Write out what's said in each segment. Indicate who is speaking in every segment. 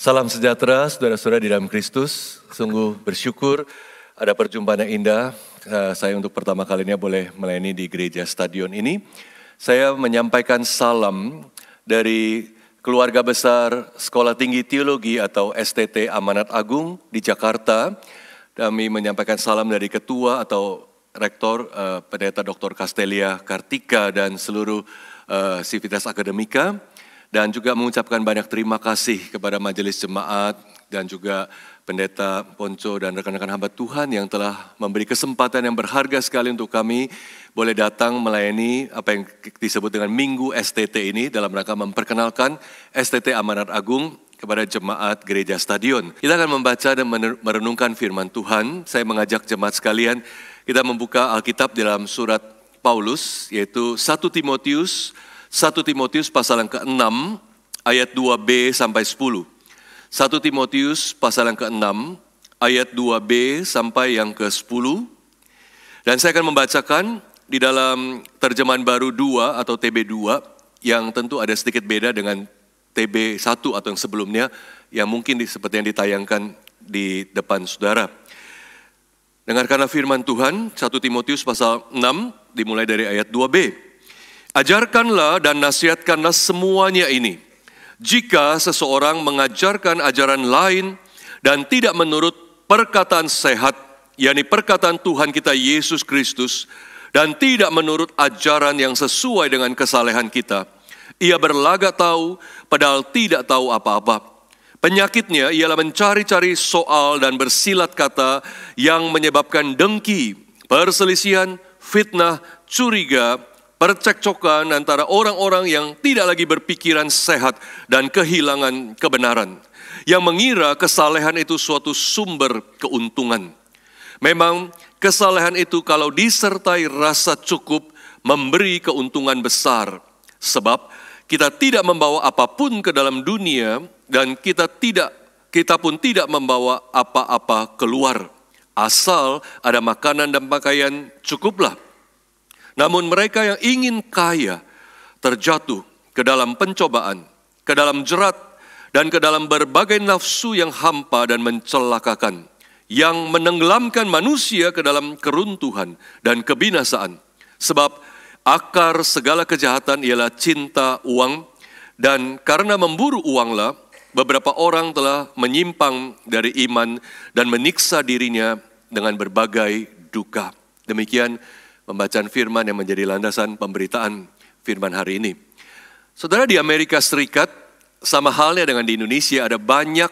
Speaker 1: Salam sejahtera, saudara-saudara di dalam Kristus. Sungguh bersyukur ada perjumpaan yang indah. Saya untuk pertama kalinya boleh melayani di gereja stadion ini. Saya menyampaikan salam dari keluarga besar Sekolah Tinggi Teologi atau STT Amanat Agung di Jakarta. Kami menyampaikan salam dari Ketua atau Rektor Pendeta Dr. Castelia Kartika dan seluruh Civitas Akademika. Dan juga mengucapkan banyak terima kasih kepada majelis jemaat dan juga Pendeta Ponco dan rekan-rekan hamba Tuhan yang telah memberi kesempatan yang berharga sekali untuk kami boleh datang melayani apa yang disebut dengan Minggu STT ini dalam rangka memperkenalkan STT Amanat Agung kepada jemaat gereja stadion. Kita akan membaca dan merenungkan firman Tuhan. Saya mengajak jemaat sekalian kita membuka Alkitab dalam surat Paulus yaitu 1 Timotius pasal yang ke-6 ayat 2b sampai 10. 1 Timotius pasal yang ke-6 ayat 2b sampai yang ke-10. Dan saya akan membacakan di dalam terjemahan baru 2 atau TB2 yang tentu ada sedikit beda dengan TB1 atau yang sebelumnya yang mungkin seperti yang ditayangkan di depan saudara. Dengarkanlah firman Tuhan 1 Timotius pasal 6 dimulai dari ayat 2b. Ajarkanlah dan nasihatkanlah semuanya ini. Jika seseorang mengajarkan ajaran lain dan tidak menurut perkataan sehat, yakni perkataan Tuhan kita Yesus Kristus, dan tidak menurut ajaran yang sesuai dengan kesalehan kita, ia berlagak tahu padahal tidak tahu apa-apa. Penyakitnya ialah mencari-cari soal dan bersilat kata yang menyebabkan dengki, perselisihan, fitnah, curiga, percekcokan antara orang-orang yang tidak lagi berpikiran sehat dan kehilangan kebenaran, yang mengira kesalehan itu suatu sumber keuntungan. Memang kesalehan itu kalau disertai rasa cukup memberi keuntungan besar, sebab kita tidak membawa apapun ke dalam dunia dan kita pun tidak membawa apa-apa keluar. Asal ada makanan dan pakaian cukuplah. Namun mereka yang ingin kaya terjatuh ke dalam pencobaan, ke dalam jerat, dan ke dalam berbagai nafsu yang hampa dan mencelakakan, yang menenggelamkan manusia ke dalam keruntuhan dan kebinasaan. Sebab akar segala kejahatan ialah cinta uang, dan karena memburu uanglah, beberapa orang telah menyimpang dari iman dan menyiksa dirinya dengan berbagai duka. Demikian pembacaan firman yang menjadi landasan pemberitaan firman hari ini. Saudara, di Amerika Serikat, sama halnya dengan di Indonesia, ada banyak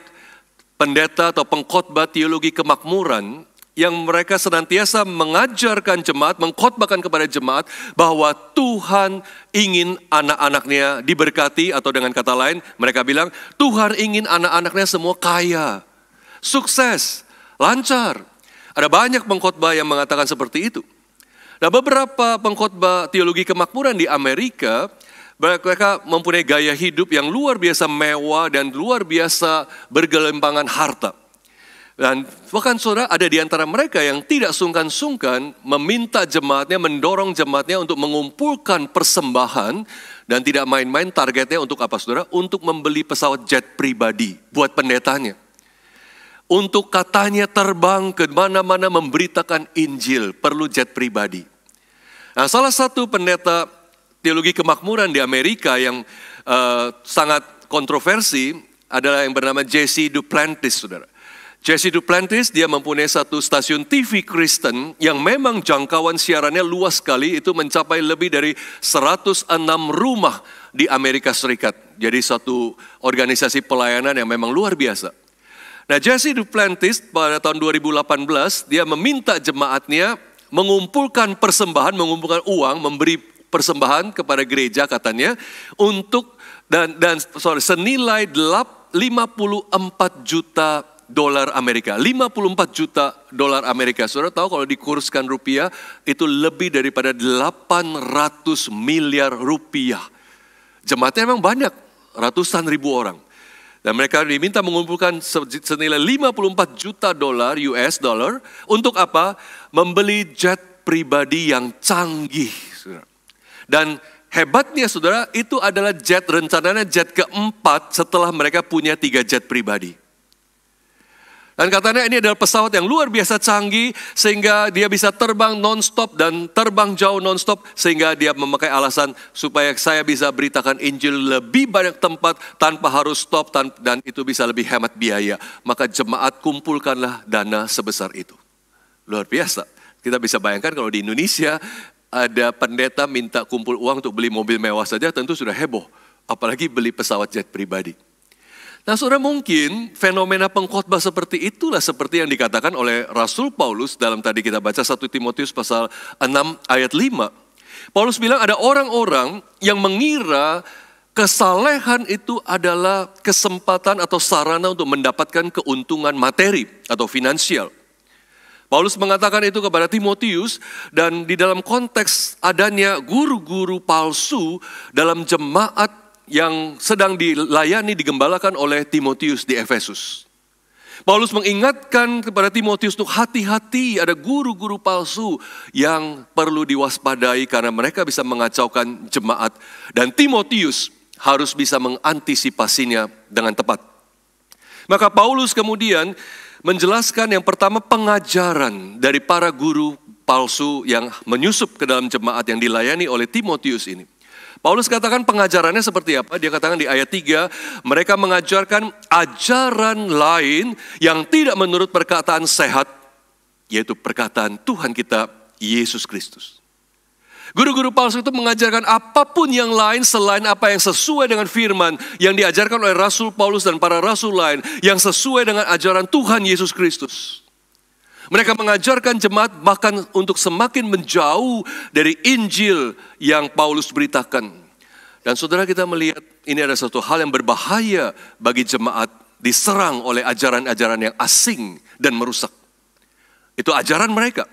Speaker 1: pendeta atau pengkhotbah teologi kemakmuran yang mereka senantiasa mengajarkan jemaat, mengkhotbahkan kepada jemaat bahwa Tuhan ingin anak-anaknya diberkati, atau dengan kata lain, mereka bilang Tuhan ingin anak-anaknya semua kaya, sukses, lancar. Ada banyak pengkhotbah yang mengatakan seperti itu. Nah, beberapa pengkhotbah teologi kemakmuran di Amerika, mereka mempunyai gaya hidup yang luar biasa mewah dan luar biasa bergelimpangan harta. Dan bahkan saudara, ada di antara mereka yang tidak sungkan-sungkan meminta jemaatnya, mendorong jemaatnya untuk mengumpulkan persembahan, dan tidak main-main targetnya untuk apa saudara? Untuk membeli pesawat jet pribadi buat pendetanya. Untuk katanya terbang ke mana-mana memberitakan Injil, perlu jet pribadi. Nah, salah satu pendeta teologi kemakmuran di Amerika yang sangat kontroversi adalah yang bernama Jesse Duplantis, saudara. Jesse Duplantis, dia mempunyai satu stasiun TV Kristen yang memang jangkauan siarannya luas sekali, itu mencapai lebih dari 106 rumah di Amerika Serikat. Jadi satu organisasi pelayanan yang memang luar biasa. Nah, Jesse Duplantis pada tahun 2018 dia meminta jemaatnya mengumpulkan persembahan, mengumpulkan uang, memberi persembahan kepada gereja katanya untuk senilai 54 juta dolar Amerika. 54 juta dolar Amerika. Saudara tahu kalau dikurskan rupiah itu lebih daripada 800 miliar rupiah. Jemaatnya memang banyak, ratusan ribu orang. Dan mereka diminta mengumpulkan senilai 54 juta dolar US dollar untuk apa? Membeli jet pribadi yang canggih. Dan hebatnya saudara, itu adalah rencananya jet keempat setelah mereka punya 3 jet pribadi. Dan katanya ini adalah pesawat yang luar biasa canggih sehingga dia bisa terbang non-stop dan terbang jauh non-stop sehingga dia memakai alasan supaya saya bisa beritakan Injil lebih banyak tempat tanpa harus stop dan itu bisa lebih hemat biaya. Maka jemaat kumpulkanlah dana sebesar itu. Luar biasa. Kita bisa bayangkan kalau di Indonesia ada pendeta minta kumpul uang untuk beli mobil mewah saja tentu sudah heboh. Apalagi beli pesawat jet pribadi. Nah saudara, mungkin fenomena pengkhotbah seperti itulah seperti yang dikatakan oleh Rasul Paulus dalam tadi kita baca 1 Timotius pasal 6 ayat 5. Paulus bilang ada orang-orang yang mengira kesalehan itu adalah kesempatan atau sarana untuk mendapatkan keuntungan materi atau finansial. Paulus mengatakan itu kepada Timotius dan di dalam konteks adanya guru-guru palsu dalam jemaat yang sedang dilayani, digembalakan oleh Timotius di Efesus. Paulus mengingatkan kepada Timotius untuk hati-hati, ada guru-guru palsu yang perlu diwaspadai karena mereka bisa mengacaukan jemaat. Dan Timotius harus bisa mengantisipasinya dengan tepat. Maka Paulus kemudian menjelaskan yang pertama pengajaran dari para guru palsu yang menyusup ke dalam jemaat yang dilayani oleh Timotius ini. Paulus katakan pengajarannya seperti apa? Dia katakan di ayat 3, mereka mengajarkan ajaran lain yang tidak menurut perkataan sehat, yaitu perkataan Tuhan kita, Yesus Kristus. Guru-guru palsu itu mengajarkan apapun yang lain selain apa yang sesuai dengan firman yang diajarkan oleh Rasul Paulus dan para rasul lain, yang sesuai dengan ajaran Tuhan Yesus Kristus. Mereka mengajarkan jemaat bahkan untuk semakin menjauh dari Injil yang Paulus beritakan. Dan saudara, kita melihat ini ada satu hal yang berbahaya bagi jemaat diserang oleh ajaran-ajaran yang asing dan merusak. Itu ajaran mereka.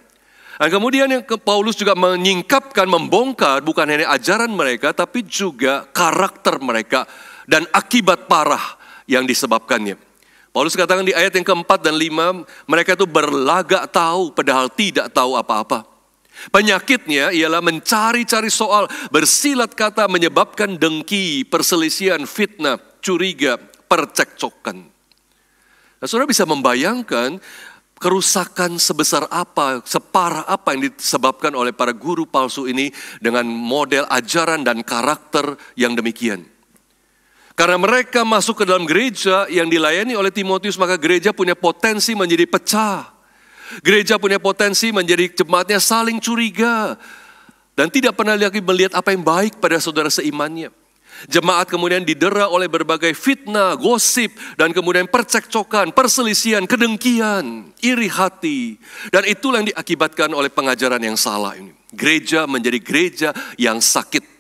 Speaker 1: Dan kemudian yang Paulus juga menyingkapkan, membongkar bukan hanya ajaran mereka tapi juga karakter mereka dan akibat parah yang disebabkannya. Paulus katakan di ayat yang keempat dan 5, mereka itu berlagak tahu padahal tidak tahu apa-apa. Penyakitnya ialah mencari-cari soal, bersilat kata, menyebabkan dengki, perselisihan, fitnah, curiga, percekcokan. Nah, saudara bisa membayangkan kerusakan sebesar apa, separah apa yang disebabkan oleh para guru palsu ini dengan model ajaran dan karakter yang demikian. Karena mereka masuk ke dalam gereja yang dilayani oleh Timotius, maka gereja punya potensi menjadi pecah. Gereja punya potensi menjadi jemaatnya saling curiga. Dan tidak pernah lagi melihat apa yang baik pada saudara seimannya. Jemaat kemudian didera oleh berbagai fitnah, gosip, dan kemudian percekcokan, perselisihan, kedengkian, iri hati. Dan itulah yang diakibatkan oleh pengajaran yang salah ini. Gereja menjadi gereja yang sakit.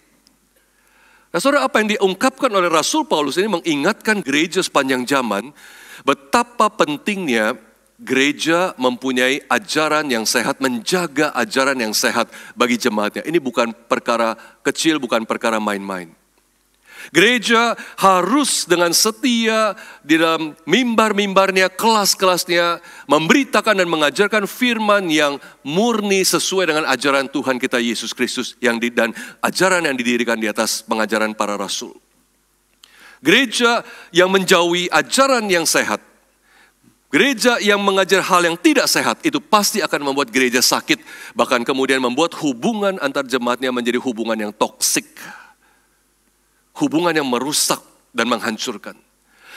Speaker 1: Nah saudara, apa yang diungkapkan oleh Rasul Paulus ini mengingatkan gereja sepanjang zaman betapa pentingnya gereja mempunyai ajaran yang sehat, menjaga ajaran yang sehat bagi jemaatnya. Ini bukan perkara kecil, bukan perkara main-main. Gereja harus dengan setia di dalam mimbar-mimbarnya, kelas-kelasnya, memberitakan dan mengajarkan firman yang murni sesuai dengan ajaran Tuhan kita Yesus Kristus dan ajaran yang didirikan di atas pengajaran para rasul. Gereja yang menjauhi ajaran yang sehat, gereja yang mengajar hal yang tidak sehat, itu pasti akan membuat gereja sakit, bahkan kemudian membuat hubungan antar jemaatnya menjadi hubungan yang toksik. Hubungan yang merusak dan menghancurkan.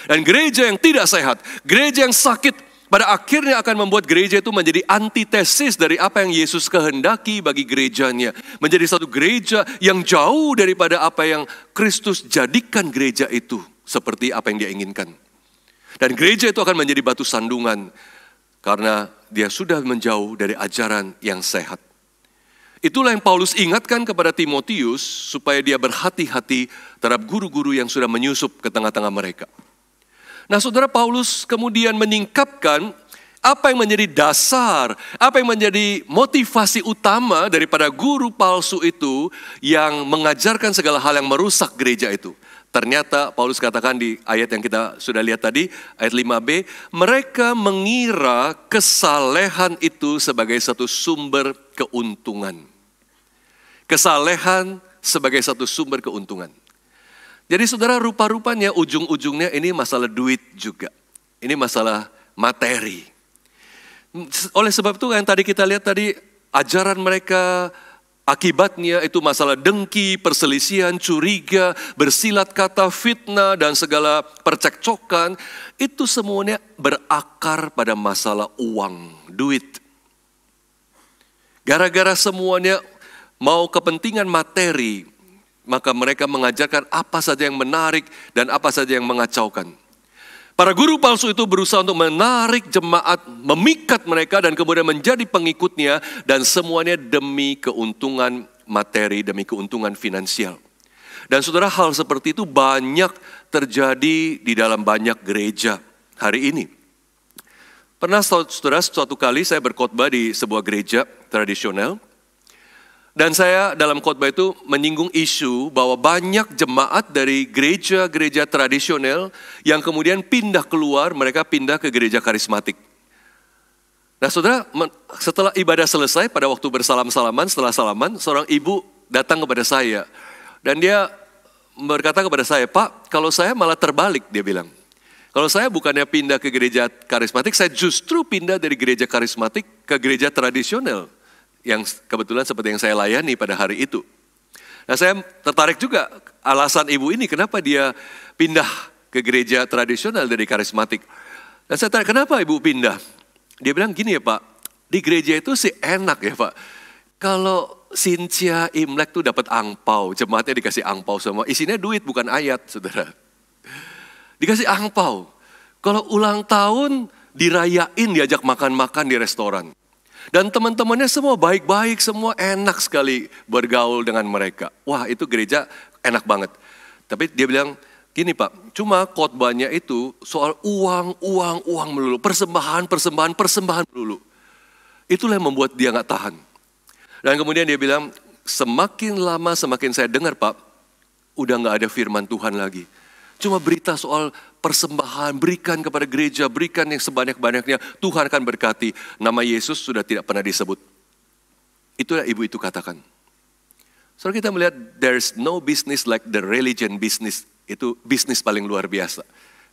Speaker 1: Dan gereja yang tidak sehat, gereja yang sakit, pada akhirnya akan membuat gereja itu menjadi antitesis dari apa yang Yesus kehendaki bagi gerejanya. Menjadi satu gereja yang jauh daripada apa yang Kristus jadikan gereja itu, seperti apa yang dia inginkan. Dan gereja itu akan menjadi batu sandungan, karena dia sudah menjauh dari ajaran yang sehat. Itulah yang Paulus ingatkan kepada Timotius supaya dia berhati-hati terhadap guru-guru yang sudah menyusup ke tengah-tengah mereka. Nah saudara, Paulus kemudian menyingkapkan apa yang menjadi dasar, apa yang menjadi motivasi utama daripada guru palsu itu yang mengajarkan segala hal yang merusak gereja itu. Ternyata Paulus katakan di ayat yang kita sudah lihat tadi, ayat 5b, mereka mengira kesalehan itu sebagai satu sumber keuntungan. Kesalehan sebagai satu sumber keuntungan. Jadi saudara, rupa-rupanya ujung-ujungnya ini masalah duit juga. Ini masalah materi. Oleh sebab itu yang tadi kita lihat tadi, ajaran mereka akibatnya itu masalah dengki, perselisihan, curiga, bersilat kata, fitnah, dan segala percekcokan. Itu semuanya berakar pada masalah uang, duit. Gara-gara semuanya mau kepentingan materi, maka mereka mengajarkan apa saja yang menarik dan apa saja yang mengacaukan. Para guru palsu itu berusaha untuk menarik jemaat, memikat mereka dan kemudian menjadi pengikutnya, dan semuanya demi keuntungan materi, demi keuntungan finansial. Dan saudara, hal seperti itu banyak terjadi di dalam banyak gereja hari ini. Pernah saudara, suatu kali saya berkhotbah di sebuah gereja tradisional. Dan saya dalam khotbah itu menyinggung isu bahwa banyak jemaat dari gereja-gereja tradisional yang kemudian pindah keluar, mereka pindah ke gereja karismatik. Nah saudara, setelah ibadah selesai, pada waktu bersalam-salaman, setelah salaman, seorang ibu datang kepada saya. Dan dia berkata kepada saya, "Pak, kalau saya malah terbalik," dia bilang. "Kalau saya bukannya pindah ke gereja karismatik, saya justru pindah dari gereja karismatik ke gereja tradisional. Yang kebetulan seperti yang saya layani pada hari itu." Nah saya tertarik juga alasan ibu ini, kenapa dia pindah ke gereja tradisional dari karismatik. Dan saya tanya, "Kenapa ibu pindah?" Dia bilang gini, "Ya Pak, di gereja itu sih enak ya Pak. Kalau Cynthia Imlek tuh dapat angpau, jemaatnya dikasih angpau semua. Isinya duit bukan ayat, saudara. Dikasih angpau. Kalau ulang tahun dirayain, diajak makan-makan di restoran. Dan teman-temannya semua baik-baik, semua enak sekali bergaul dengan mereka. Wah, itu gereja enak banget." Tapi dia bilang, "Gini Pak, cuma khotbahnya itu soal uang melulu. Persembahan melulu. Itulah yang membuat dia gak tahan." Dan kemudian dia bilang, "Semakin lama semakin saya dengar Pak, udah gak ada firman Tuhan lagi. Cuma berita soal persembahan, berikan kepada gereja, berikan yang sebanyak-banyaknya, Tuhan akan berkati. Nama Yesus sudah tidak pernah disebut." Itulah ibu itu katakan. So kita melihat there's no business like the religion business. Itu bisnis paling luar biasa.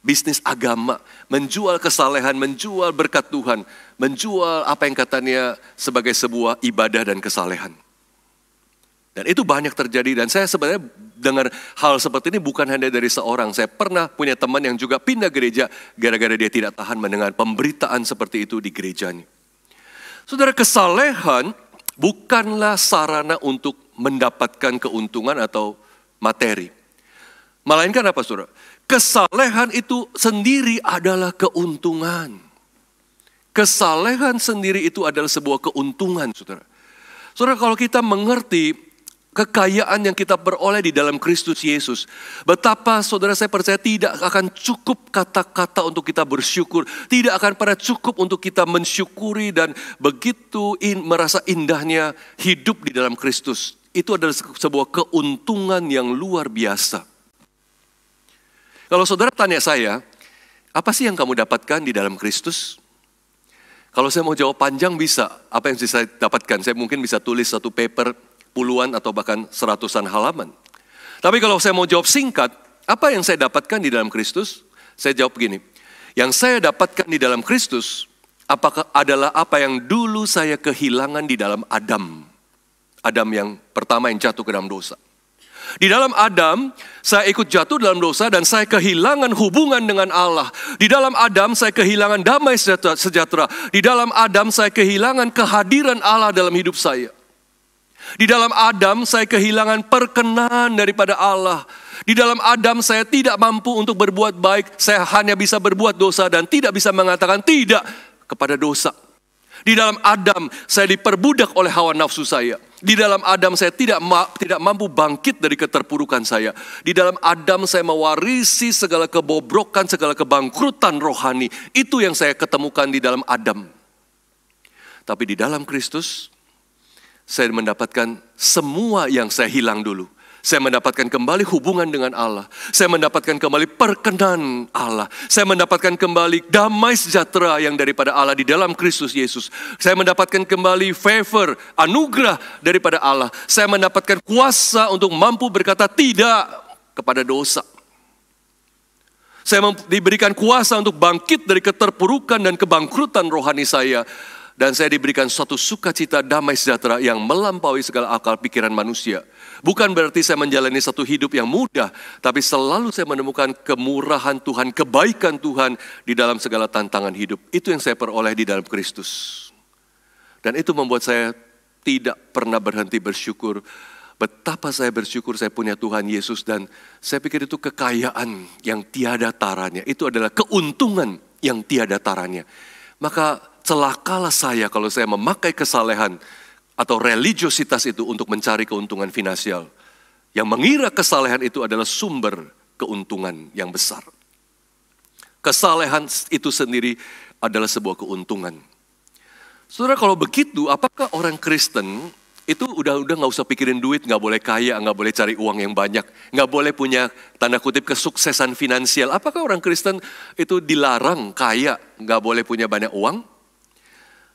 Speaker 1: Bisnis agama, menjual kesalehan, menjual berkat Tuhan, menjual apa yang katanya sebagai sebuah ibadah dan kesalehan. Dan itu banyak terjadi, dan saya sebenarnya dengar hal seperti ini bukan hanya dari seorang. Saya pernah punya teman yang juga pindah gereja gara-gara dia tidak tahan mendengar pemberitaan seperti itu di gerejanya. Saudara, kesalehan bukanlah sarana untuk mendapatkan keuntungan atau materi. Melainkan apa saudara? Kesalehan itu sendiri adalah keuntungan. Kesalehan sendiri itu adalah sebuah keuntungan saudara. Saudara, kalau kita mengerti kekayaan yang kita peroleh di dalam Kristus Yesus, betapa saudara saya percaya tidak akan cukup kata-kata untuk kita bersyukur. Tidak akan pernah cukup untuk kita mensyukuri dan begitu merasa indahnya hidup di dalam Kristus. Itu adalah sebuah keuntungan yang luar biasa. Kalau saudara tanya saya, apa sih yang kamu dapatkan di dalam Kristus? Kalau saya mau jawab panjang bisa, apa yang saya dapatkan? Saya mungkin bisa tulis satu paper puluhan atau bahkan seratusan halaman. Tapi kalau saya mau jawab singkat, apa yang saya dapatkan di dalam Kristus? Saya jawab begini, yang saya dapatkan di dalam Kristus adalah apa yang dulu saya kehilangan di dalam Adam. Adam yang pertama yang jatuh ke dalam dosa. Di dalam Adam, saya ikut jatuh dalam dosa dan saya kehilangan hubungan dengan Allah. Di dalam Adam, saya kehilangan damai sejahtera. Di dalam Adam, saya kehilangan kehadiran Allah dalam hidup saya. Di dalam Adam saya kehilangan perkenan daripada Allah. Di dalam Adam saya tidak mampu untuk berbuat baik. Saya hanya bisa berbuat dosa dan tidak bisa mengatakan tidak kepada dosa. Di dalam Adam saya diperbudak oleh hawa nafsu saya. Di dalam Adam saya tidak mampu bangkit dari keterpurukan saya. Di dalam Adam saya mewarisi segala kebobrokan, segala kebangkrutan rohani. Itu yang saya ketemukan di dalam Adam. Tapi di dalam Kristus, saya mendapatkan semua yang saya hilang dulu. Saya mendapatkan kembali hubungan dengan Allah. Saya mendapatkan kembali perkenan Allah. Saya mendapatkan kembali damai sejahtera yang daripada Allah di dalam Kristus Yesus. Saya mendapatkan kembali favor, anugerah daripada Allah. Saya mendapatkan kuasa untuk mampu berkata tidak kepada dosa. Saya diberikan kuasa untuk bangkit dari keterpurukan dan kebangkrutan rohani saya. Dan saya diberikan suatu sukacita damai sejahtera yang melampaui segala akal pikiran manusia. Bukan berarti saya menjalani satu hidup yang mudah, tapi selalu saya menemukan kemurahan Tuhan, kebaikan Tuhan di dalam segala tantangan hidup. Itu yang saya peroleh di dalam Kristus. Dan itu membuat saya tidak pernah berhenti bersyukur. Betapa saya bersyukur saya punya Tuhan Yesus, dan saya pikir itu kekayaan yang tiada taranya. Itu adalah keuntungan yang tiada taranya. Maka celakalah saya kalau saya memakai kesalehan atau religiositas itu untuk mencari keuntungan finansial. Yang mengira kesalehan itu adalah sumber keuntungan yang besar. Kesalehan itu sendiri adalah sebuah keuntungan. Saudara, kalau begitu, apakah orang Kristen itu udah nggak usah pikirin duit, nggak boleh kaya, nggak boleh cari uang yang banyak, nggak boleh punya tanda kutip kesuksesan finansial? Apakah orang Kristen itu dilarang kaya, nggak boleh punya banyak uang?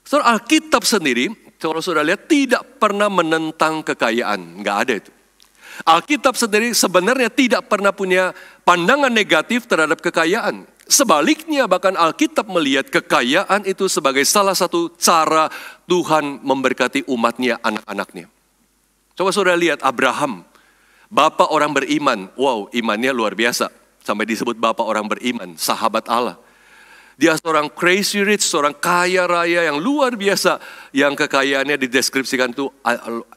Speaker 1: Saudara, Alkitab sendiri, kalau saudara lihat, tidak pernah menentang kekayaan. Nggak ada itu. Alkitab sendiri sebenarnya tidak pernah punya pandangan negatif terhadap kekayaan. Sebaliknya, bahkan Alkitab melihat kekayaan itu sebagai salah satu cara Tuhan memberkati umatnya, anak-anaknya. Coba saudara lihat Abraham, bapak orang beriman. Wow, imannya luar biasa. Sampai disebut bapak orang beriman, sahabat Allah. Dia seorang crazy rich, seorang kaya raya yang luar biasa. Yang kekayaannya dideskripsikan itu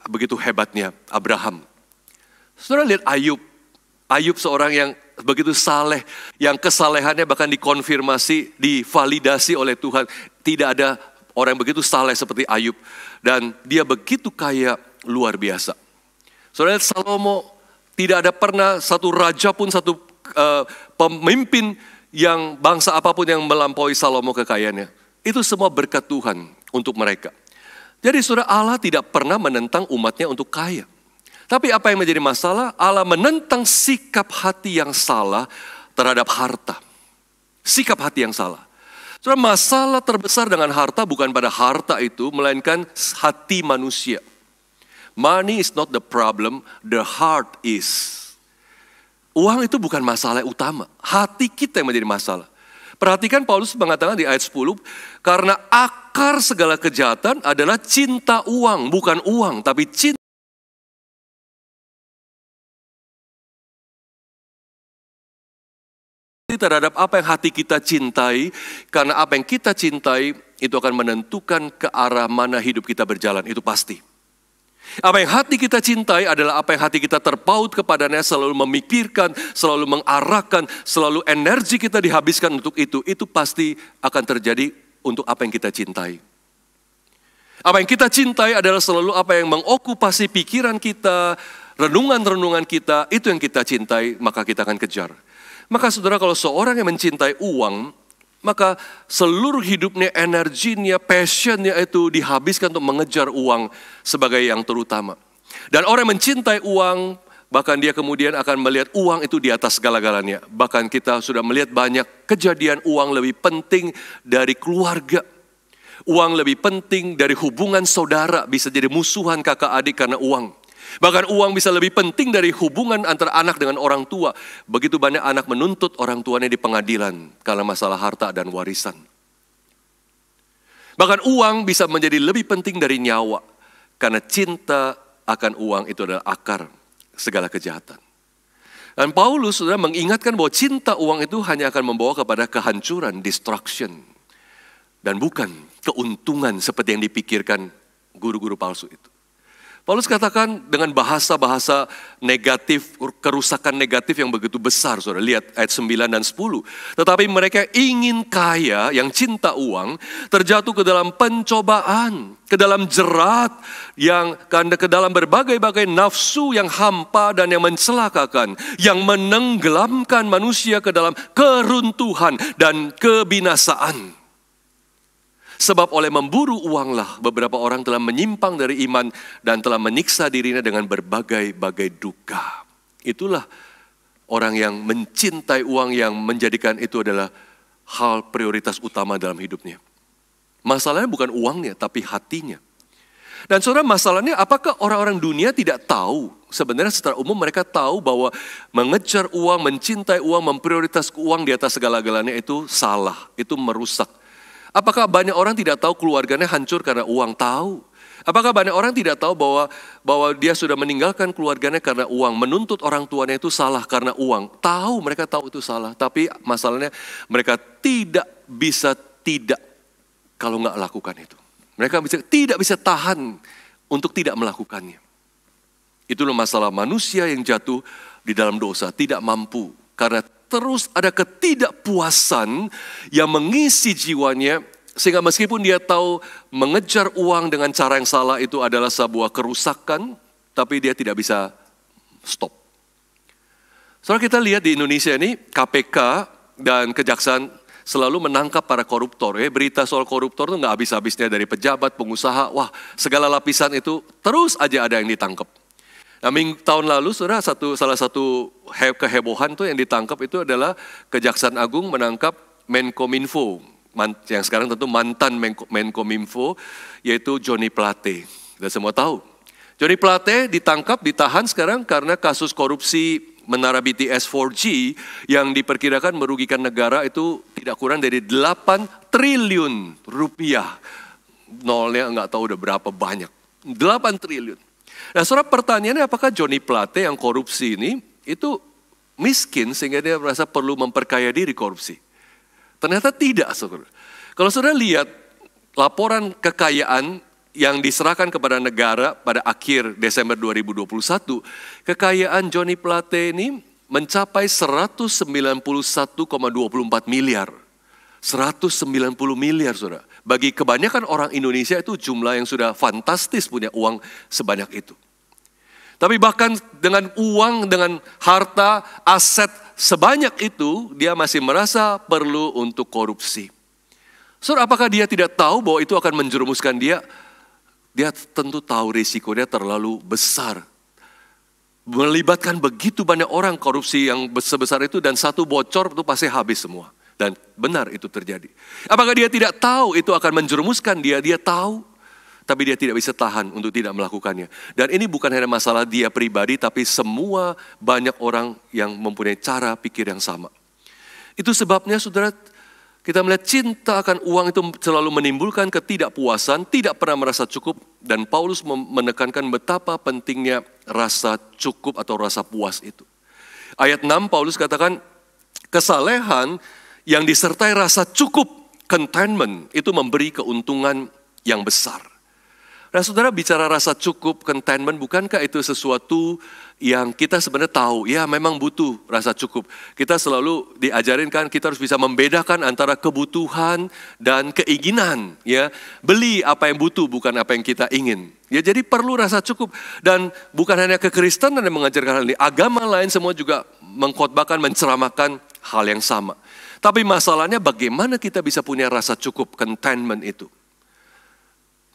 Speaker 1: begitu hebatnya, Abraham. Saudara lihat Ayub. Ayub seorang yang begitu saleh, yang kesalehannya bahkan dikonfirmasi, divalidasi oleh Tuhan. Tidak ada orang yang begitu saleh seperti Ayub. Dan dia begitu kaya, luar biasa. Saudara lihat Salomo, tidak ada pernah satu raja pun, satu pemimpin yang bangsa apapun yang melampaui Salomo kekayaannya. Itu semua berkat Tuhan untuk mereka. Jadi saudara, Allah tidak pernah menentang umatnya untuk kaya. Tapi apa yang menjadi masalah? Allah menentang sikap hati yang salah terhadap harta. Sikap hati yang salah. Saudara, masalah terbesar dengan harta bukan pada harta itu, melainkan hati manusia. Money is not the problem, the heart is. Uang itu bukan masalah utama. Hati kita yang menjadi masalah. Perhatikan Paulus mengatakan di ayat 10, karena akar segala kejahatan adalah cinta uang. Bukan uang, tapi cinta. Terhadap apa yang hati kita cintai. Karena apa yang kita cintai itu akan menentukan ke arah mana hidup kita berjalan. Itu pasti. Apa yang hati kita cintai adalah apa yang hati kita terpaut kepadanya, selalu memikirkan, selalu mengarahkan, selalu energi kita dihabiskan untuk itu. Itu pasti akan terjadi untuk apa yang kita cintai. Apa yang kita cintai adalah selalu apa yang mengokupasi pikiran kita, renungan-renungan kita, itu yang kita cintai, maka kita akan kejar. Maka saudara, kalau seorang yang mencintai uang, maka seluruh hidupnya, energinya, passionnya itu dihabiskan untuk mengejar uang sebagai yang terutama. Dan orang yang mencintai uang, bahkan dia kemudian akan melihat uang itu di atas segala-galanya. Bahkan kita sudah melihat banyak kejadian uang lebih penting dari keluarga. Uang lebih penting dari hubungan saudara, bisa jadi musuhan kakak adik karena uang. Bahkan uang bisa lebih penting dari hubungan antara anak dengan orang tua. Begitu banyak anak menuntut orang tuanya di pengadilan karena masalah harta dan warisan. Bahkan uang bisa menjadi lebih penting dari nyawa. Karena cinta akan uang itu adalah akar segala kejahatan. Dan Paulus sudah mengingatkan bahwa cinta uang itu hanya akan membawa kepada kehancuran, destruction. Dan bukan keuntungan seperti yang dipikirkan guru-guru palsu itu. Paulus katakan dengan bahasa-bahasa negatif, kerusakan negatif yang begitu besar. Saudara lihat ayat 9 dan 10. Tetapi mereka ingin kaya, yang cinta uang, terjatuh ke dalam pencobaan, ke dalam jerat, yang ke dalam berbagai-bagai nafsu yang hampa dan yang mencelakakan, yang menenggelamkan manusia ke dalam keruntuhan dan kebinasaan. Sebab oleh memburu uanglah beberapa orang telah menyimpang dari iman dan telah menyiksa dirinya dengan berbagai-bagai duka. Itulah orang yang mencintai uang, yang menjadikan itu adalah hal prioritas utama dalam hidupnya. Masalahnya bukan uangnya, tapi hatinya. Dan saudara, masalahnya apakah orang-orang dunia tidak tahu? Sebenarnya secara umum mereka tahu bahwa mengejar uang, mencintai uang, memprioritaskan uang di atas segala-galanya itu salah, itu merusak. Apakah banyak orang tidak tahu keluarganya hancur karena uang? Tahu. Apakah banyak orang tidak tahu bahwa dia sudah meninggalkan keluarganya karena uang, menuntut orang tuanya itu salah karena uang? Tahu, mereka tahu itu salah. Tapi masalahnya mereka tidak bisa tidak kalau nggak lakukan itu. Mereka tidak bisa tahan untuk tidak melakukannya. Itulah masalah manusia yang jatuh di dalam dosa, tidak mampu. Karena terus ada ketidakpuasan yang mengisi jiwanya, sehingga meskipun dia tahu mengejar uang dengan cara yang salah itu adalah sebuah kerusakan, tapi dia tidak bisa stop. Soalnya kita lihat di Indonesia ini, KPK dan Kejaksaan selalu menangkap para koruptor. Berita soal koruptor itu nggak habis-habisnya, dari pejabat, pengusaha, wah segala lapisan itu terus aja ada yang ditangkap. Nah, tahun lalu salah satu kehebohan tuh yang ditangkap itu adalah Kejaksaan Agung menangkap Menkominfo, yang sekarang tentu mantan Menkominfo, yaitu Johnny Plate. Dan semua tahu, Johnny Plate ditangkap, ditahan sekarang karena kasus korupsi menara BTS 4G yang diperkirakan merugikan negara itu tidak kurang dari 8 triliun rupiah. Nolnya nggak tahu udah berapa banyak. 8 triliun. Nah, saudara, pertanyaannya apakah Johnny Plate yang korupsi ini itu miskin sehingga dia merasa perlu memperkaya diri korupsi? Ternyata tidak, saudara. Kalau saudara lihat laporan kekayaan yang diserahkan kepada negara pada akhir Desember 2021, kekayaan Johnny Plate ini mencapai 191,24 miliar. 190 miliar, saudara. Bagi kebanyakan orang Indonesia itu jumlah yang sudah fantastis punya uang sebanyak itu. Tapi bahkan dengan uang, dengan harta, aset sebanyak itu, dia masih merasa perlu untuk korupsi. Saudara, apakah dia tidak tahu bahwa itu akan menjerumuskan dia? Dia tentu tahu risikonya terlalu besar. Melibatkan begitu banyak orang korupsi yang sebesar itu, dan satu bocor itu pasti habis semua. Dan benar itu terjadi. Apakah dia tidak tahu itu akan menjerumuskan dia? Dia tahu, tapi dia tidak bisa tahan untuk tidak melakukannya. Dan ini bukan hanya masalah dia pribadi, tapi semua banyak orang yang mempunyai cara pikir yang sama. Itu sebabnya, saudara, kita melihat cinta akan uang itu selalu menimbulkan ketidakpuasan, tidak pernah merasa cukup. Dan Paulus menekankan betapa pentingnya rasa cukup atau rasa puas itu. Ayat 6 Paulus katakan, kesalehan yang disertai rasa cukup, contentment, itu memberi keuntungan yang besar. Nah, saudara, bicara rasa cukup, contentment, bukankah itu sesuatu yang kita sebenarnya tahu, ya memang butuh rasa cukup. Kita selalu diajarin kan, kita harus bisa membedakan antara kebutuhan dan keinginan. Ya, beli apa yang butuh, bukan apa yang kita ingin. Ya, jadi perlu rasa cukup. Dan bukan hanya kekristenan yang mengajarkan hal ini, agama lain semua juga mengkhotbahkan, menceramahkan hal yang sama. Tapi masalahnya bagaimana kita bisa punya rasa cukup, contentment itu.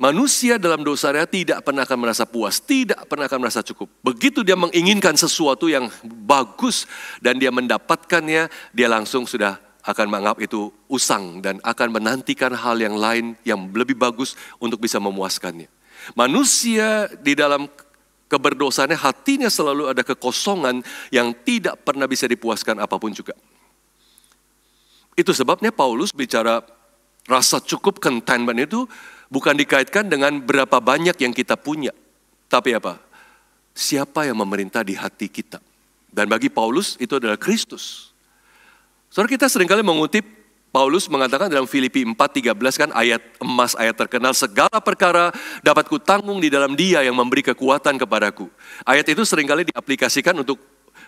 Speaker 1: Manusia dalam dosanya tidak pernah akan merasa puas, tidak pernah akan merasa cukup. Begitu dia menginginkan sesuatu yang bagus dan dia mendapatkannya, dia langsung sudah akan menganggap itu usang dan akan menantikan hal yang lain yang lebih bagus untuk bisa memuaskannya. Manusia di dalam keberdosaannya, hatinya selalu ada kekosongan yang tidak pernah bisa dipuaskan apapun juga. Itu sebabnya Paulus bicara rasa cukup, contentment itu bukan dikaitkan dengan berapa banyak yang kita punya. Tapi apa? Siapa yang memerintah di hati kita. Dan bagi Paulus itu adalah Kristus. Saudara, kita seringkali mengutip Paulus mengatakan dalam Filipi 4:13 kan, ayat emas, ayat terkenal, segala perkara dapat kutanggung di dalam Dia yang memberi kekuatan kepadaku. Ayat itu seringkali diaplikasikan untuk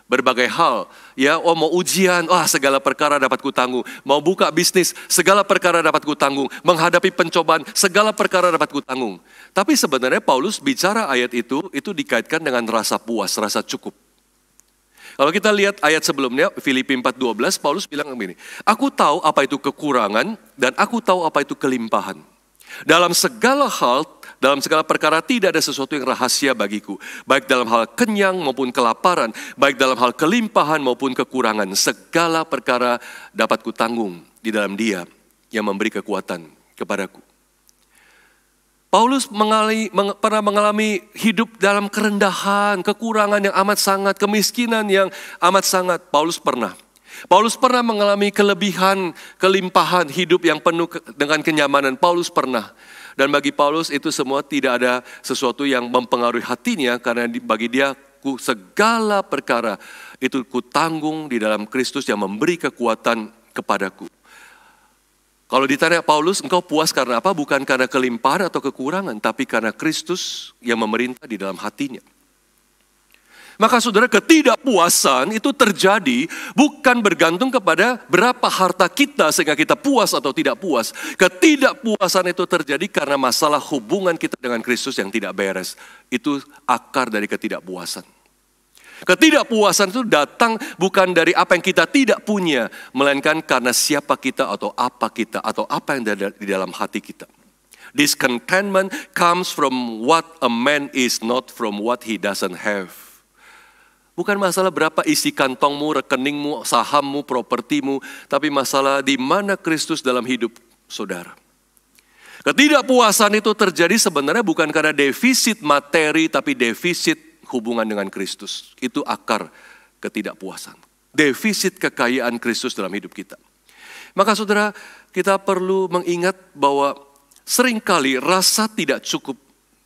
Speaker 1: berbagai hal, ya, mau ujian, segala perkara dapat kutanggung. Mau buka bisnis, segala perkara dapat kutanggung. Menghadapi pencobaan, segala perkara dapat kutanggung. Tapi sebenarnya Paulus bicara ayat itu dikaitkan dengan rasa puas, rasa cukup. Kalau kita lihat ayat sebelumnya, Filipi 4:12, Paulus bilang begini, aku tahu apa itu kekurangan dan aku tahu apa itu kelimpahan. Dalam segala hal, Dalam segala perkara tidak ada sesuatu yang rahasia bagiku. Baik dalam hal kenyang maupun kelaparan, baik dalam hal kelimpahan maupun kekurangan. Segala perkara dapat kutanggung di dalam Dia yang memberi kekuatan kepadaku. Paulus pernah mengalami hidup dalam kerendahan, kekurangan yang amat sangat, kemiskinan yang amat sangat. Paulus pernah mengalami kelebihan, kelimpahan hidup yang penuh dengan kenyamanan. Paulus pernah. Dan bagi Paulus itu semua tidak ada sesuatu yang mempengaruhi hatinya, karena bagi dia segala perkara itu kutanggung di dalam Kristus yang memberi kekuatan kepadaku. Kalau ditanya Paulus, engkau puas karena apa? Bukan karena kelimpahan atau kekurangan, tapi karena Kristus yang memerintah di dalam hatinya. Maka saudara, ketidakpuasan itu terjadi bukan bergantung kepada berapa harta kita sehingga kita puas atau tidak puas. Ketidakpuasan itu terjadi karena masalah hubungan kita dengan Kristus yang tidak beres. Itu akar dari ketidakpuasan. Ketidakpuasan itu datang bukan dari apa yang kita tidak punya, melainkan karena siapa kita atau apa yang ada di dalam hati kita. Discontentment comes from what a man is, not from what he doesn't have. Bukan masalah berapa isi kantongmu, rekeningmu, sahammu, propertimu, tapi masalah di mana Kristus dalam hidup saudara. Ketidakpuasan itu terjadi sebenarnya bukan karena defisit materi, tapi defisit hubungan dengan Kristus. Itu akar ketidakpuasan. Defisit kekayaan Kristus dalam hidup kita. Maka saudara, kita perlu mengingat bahwa seringkali rasa tidak cukup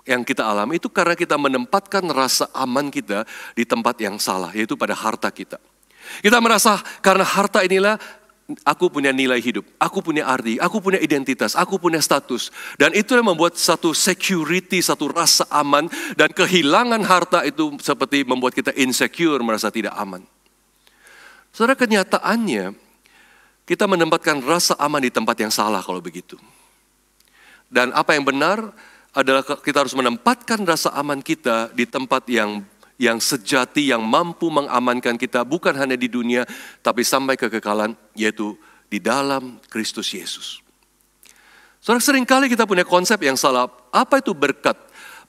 Speaker 1: yang kita alami itu karena kita menempatkan rasa aman kita di tempat yang salah, yaitu pada harta kita. Kita merasa karena harta inilah aku punya nilai hidup, aku punya arti, aku punya identitas, aku punya status. Dan itu yang membuat satu security, satu rasa aman, dan kehilangan harta itu seperti membuat kita insecure, merasa tidak aman. Saudara, kenyataannya kita menempatkan rasa aman di tempat yang salah kalau begitu. Dan apa yang benar adalah kita harus menempatkan rasa aman kita di tempat yang sejati, yang mampu mengamankan kita bukan hanya di dunia, tapi sampai kekekalan, yaitu di dalam Kristus Yesus. Saudara, seringkali kita punya konsep yang salah. Apa itu berkat?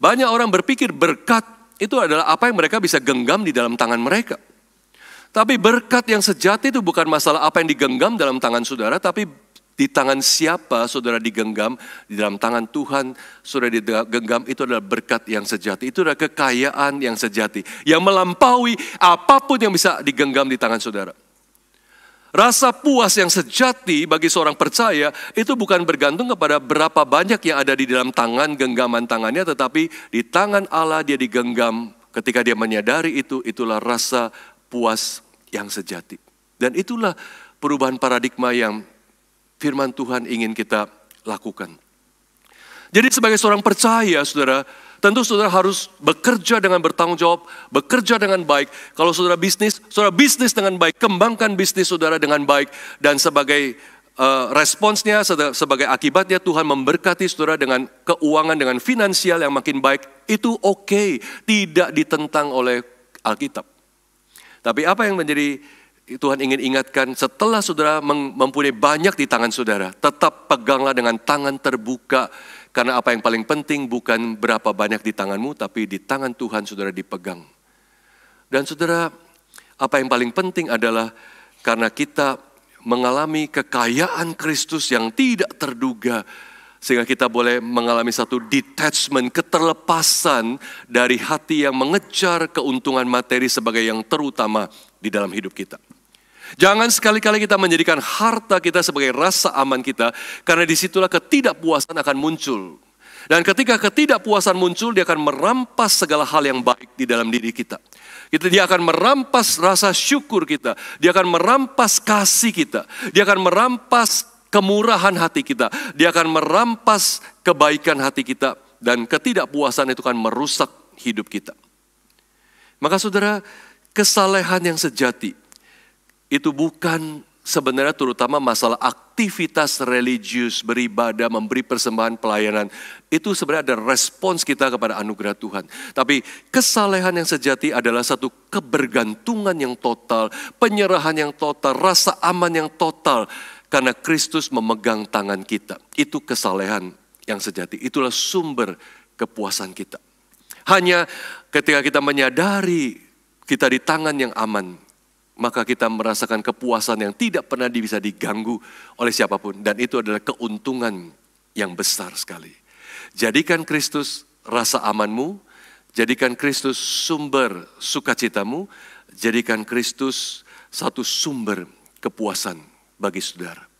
Speaker 1: Banyak orang berpikir berkat itu adalah apa yang mereka bisa genggam di dalam tangan mereka. Tapi berkat yang sejati itu bukan masalah apa yang digenggam dalam tangan saudara, tapi di tangan siapa saudara digenggam, di dalam tangan Tuhan saudara digenggam, itu adalah berkat yang sejati. Itu adalah kekayaan yang sejati, yang melampaui apapun yang bisa digenggam di tangan saudara. Rasa puas yang sejati bagi seorang percaya itu bukan bergantung kepada berapa banyak yang ada di dalam tangan, genggaman tangannya, tetapi di tangan Allah dia digenggam. Ketika dia menyadari itu, itulah rasa puas yang sejati. Dan itulah perubahan paradigma yang firman Tuhan ingin kita lakukan. Jadi sebagai seorang percaya, saudara, tentu saudara harus bekerja dengan bertanggung jawab, bekerja dengan baik. Kalau saudara bisnis dengan baik, kembangkan bisnis saudara dengan baik. Dan sebagai responsnya, sebagai akibatnya Tuhan memberkati saudara dengan keuangan, dengan finansial yang makin baik. Itu oke, tidak ditentang oleh Alkitab. Tapi apa yang menjadi Tuhan ingin ingatkan, setelah saudara mempunyai banyak di tangan saudara, tetap peganglah dengan tangan terbuka. Karena apa yang paling penting bukan berapa banyak di tanganmu, tapi di tangan Tuhan saudara dipegang. Dan saudara, apa yang paling penting adalah karena kita mengalami kekayaan Kristus yang tidak terduga, sehingga kita boleh mengalami satu detachment, keterlepasan dari hati yang mengejar keuntungan materi sebagai yang terutama di dalam hidup kita. Jangan sekali-kali kita menjadikan harta kita sebagai rasa aman kita, karena disitulah ketidakpuasan akan muncul. Dan ketika ketidakpuasan muncul, dia akan merampas segala hal yang baik di dalam diri kita. Dia akan merampas rasa syukur kita, dia akan merampas kasih kita, dia akan merampas kemurahan hati kita, dia akan merampas kebaikan hati kita, dan ketidakpuasan itu akan merusak hidup kita. Maka saudara, kesalehan yang sejati itu bukan sebenarnya terutama masalah aktivitas religius, beribadah, memberi persembahan pelayanan. Itu sebenarnya ada respons kita kepada anugerah Tuhan. Tapi kesalehan yang sejati adalah satu kebergantungan yang total, penyerahan yang total, rasa aman yang total. Karena Kristus memegang tangan kita. Itu kesalehan yang sejati. Itulah sumber kepuasan kita. Hanya ketika kita menyadari kita di tangan yang aman, maka kita merasakan kepuasan yang tidak pernah bisa diganggu oleh siapapun. Dan itu adalah keuntungan yang besar sekali. Jadikan Kristus rasa amanmu, jadikan Kristus sumber sukacitamu, jadikan Kristus satu sumber kepuasan bagi saudara.